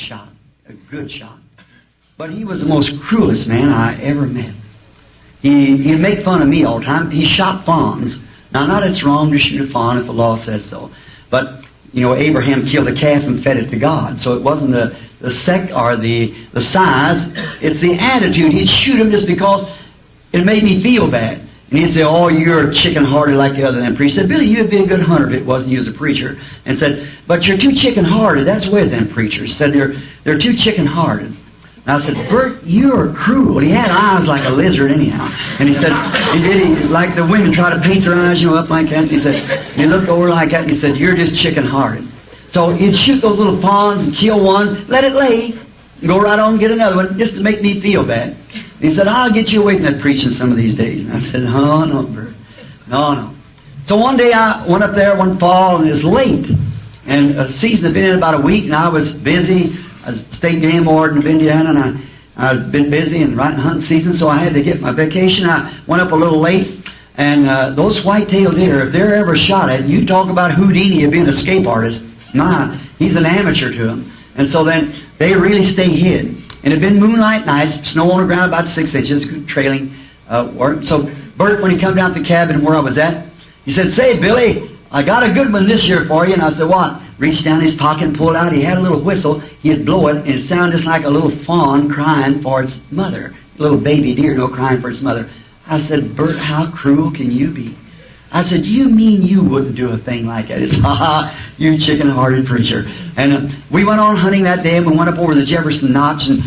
shot, a good shot. But he was the most cruelest man I ever met. He'd make fun of me all the time. He shot fawns. Now, not it's wrong to shoot a fawn if the law says so. But, you know, Abraham killed a calf and fed it to God. So it wasn't the sect or the size. It's the attitude. He'd shoot him just because it made me feel bad. And he'd say, oh, you're chicken-hearted like the other them preachers. Said, Billy, you'd be a good hunter if it wasn't you as a preacher. And said, but you're too chicken-hearted. That's the way them preachers said they're too chicken-hearted. And I said, Bert, you're cruel. He had eyes like a lizard anyhow. And he said, like the women try to paint their eyes, up like that. And he said, he looked over like that and he said, you're just chicken-hearted. So he'd shoot those little fawns and kill one, let it lay, and go right on and get another one, just to make me feel bad. And he said, I'll get you away from that preaching some of these days. And I said, no, Bert. No. So one day I went up there one fall and it was late. And the season had been in about a week and I was busy. I was state game warden of Indiana and I'd been busy and right in hunting season, so I had to get my vacation. I went up a little late. And those white-tailed deer, if they're ever shot at, you talk about Houdini of being an escape artist. Nah, he's an amateur to them. And so then they really stay hid. And it had been moonlight nights, snow on the ground about 6 inches, good trailing work. So Bert, when he come down to the cabin where I was at, he said, say, Billy, I got a good one this year for you. And I said, what? Reached down his pocket and pulled out. He had a little whistle. He'd blow it, and it sounded just like a little fawn crying for its mother. A little baby deer, crying for its mother. I said, Bert, how cruel can you be? I said, you mean you wouldn't do a thing like that? It's, you chicken-hearted preacher. And we went on hunting that day, and we went up over the Jefferson Notch, and